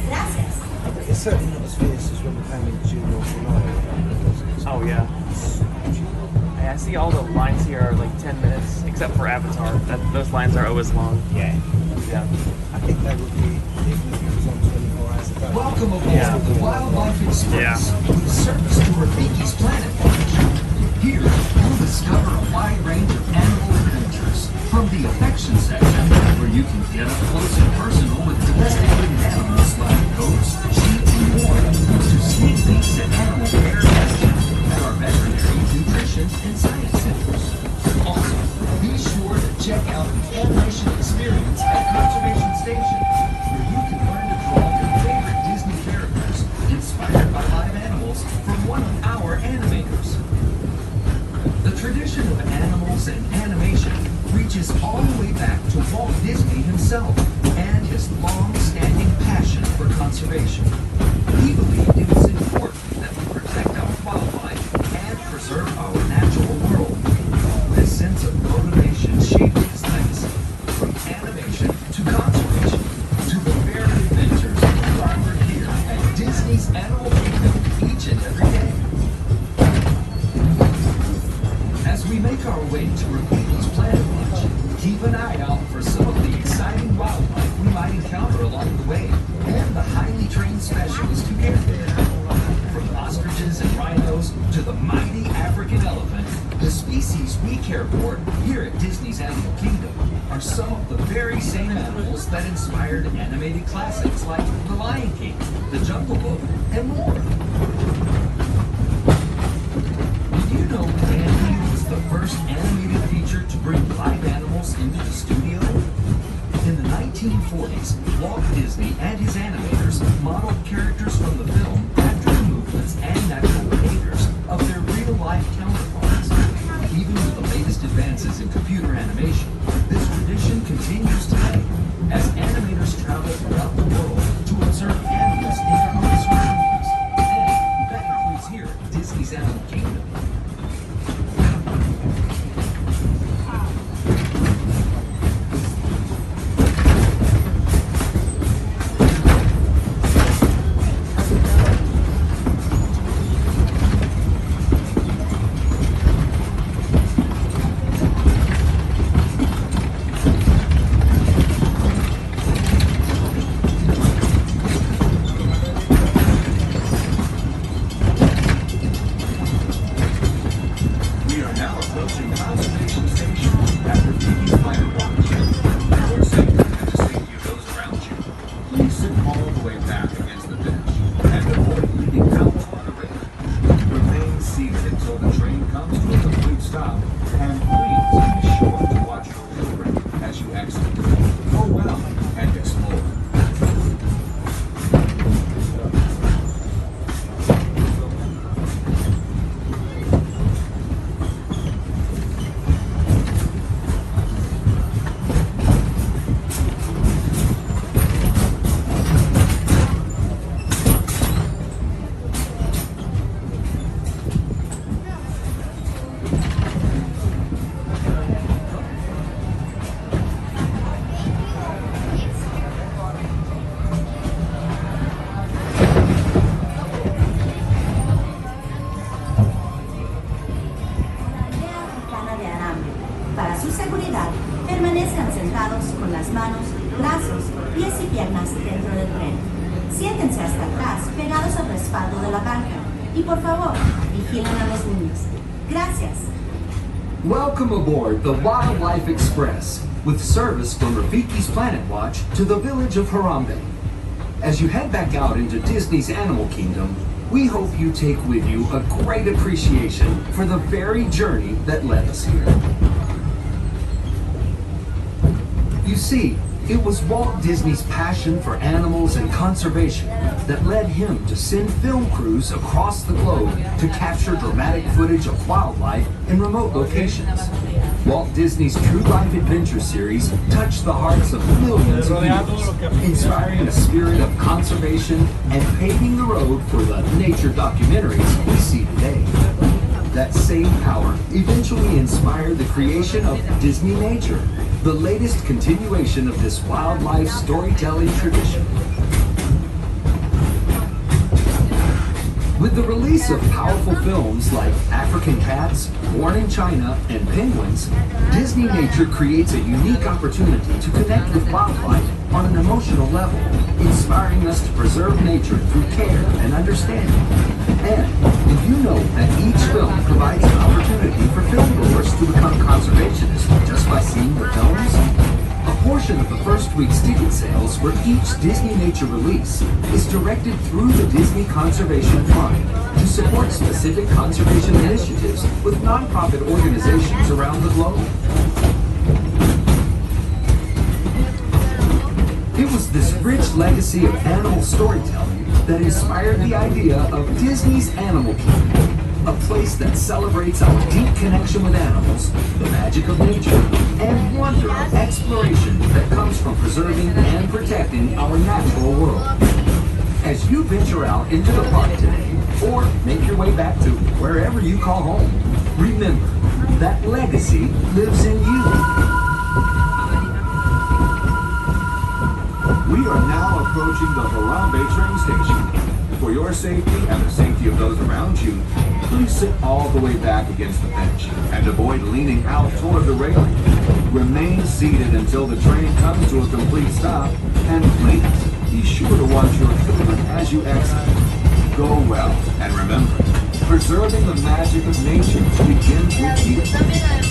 Gracias. It's certainly not as fierce as when we came in June or July. Oh yeah. I see all the lines here are like 10 minutes, except for Avatar. Those lines are always long. Yeah. Yeah. I think they would be, even if it was on 24 hours a day. Welcome aboard Yeah. the Wildlife Express Yeah. with service to Rafiki's Planet Watch. Here, you'll discover a wide range of animal adventures, from the affection section, where you can get up close and personal with domesticated animals like goats, sheep, and more, to sneak peeks at animal care testing at our veterinary, nutrition, and science centers. Also, be sure to check out the animation experience at Conservation Station, where you can learn to draw your favorite Disney characters inspired by live animals from one of our animators. The tradition of animals and animation reaches all the way back to Walt Disney himself and his long-standing passion for conservation. He believed it was important that we protect our wildlife and preserve our natural world. This sense of motivation shaped his legacy, from animation to conservation to the very adventures offered here at Disney's Animal Kingdom each and every day. As we make our way to Rafiki's Planet Watch, keep an eye out for some of the exciting wildlife we might encounter along the way, and the highly trained specialists who care for them. From ostriches and rhinos to the mighty African elephant, the species we care for here at Disney's Animal Kingdom are some of the very same animals that inspired animated classics like The Lion King, The Jungle Book, and more. Did you know Andy was the first animated feature to bring live animals into the studio? In the 1940s, Walt Disney and his animators modeled characters from the film after the movements and natural behaviors of their real-life counterparts. Even with the latest advances in computer animation, this tradition continues today as animators travel throughout the world to observe animals in their own surroundings. And that includes here at Disney's Animal Kingdom. We are now approaching Conservation Station at Rafiki's Planet Watch. For safety and to save you those around you, please sit all the way back against the bench and avoid leaning out on the rail. Remain seated until the train comes to a complete stop, and please be sure to watch your children as you exit. Go well and explore. Africana de Harambe. Para su seguridad, permanezcan sentados con las manos, brazos, pies y piernas dentro del tren. Siéntense hasta atrás, pegados al respaldo de la banca. Y por favor, vigilen a los niños. Gracias. Welcome aboard the Wildlife Express, with service from Rafiki's Planet Watch to the village of Harambe. As you head back out into Disney's Animal Kingdom, we hope you take with you a great appreciation for the very journey that led us here. You see, it was Walt Disney's passion for animals and conservation that led him to send film crews across the globe to capture dramatic footage of wildlife in remote locations. Walt Disney's True Life Adventure series touched the hearts of millions of viewers, inspiring a spirit of conservation and paving the road for the nature documentaries we see today. That same power eventually inspired the creation of Disney Nature, the latest continuation of this wildlife storytelling tradition. With the release of powerful films like African Cats, Born in China, and Penguins, Disney Nature creates a unique opportunity to connect with wildlife on an emotional level, inspiring us to preserve nature through care and understanding. And did you know that each film provides an opportunity for filmgoers to become conservationists just by seeing the films? A portion of the first week's ticket sales for each Disney Nature release is directed through the Disney Conservation Fund to support specific conservation initiatives with nonprofit organizations around the globe. It was this rich legacy of animal storytelling that inspired the idea of Disney's Animal Kingdom, a place that celebrates our deep connection with animals, the magic of nature, and wonder of exploration that comes from preserving and protecting our natural world. As you venture out into the park today, or make your way back to wherever you call home, remember that legacy lives in you. We are now approaching the Harambe train station. For your safety and the safety of those around you, please sit all the way back against the bench and avoid leaning out toward the railing. Remain seated until the train comes to a complete stop, and please be sure to watch your children as you exit. Go well, and remember, preserving the magic of nature begins with you.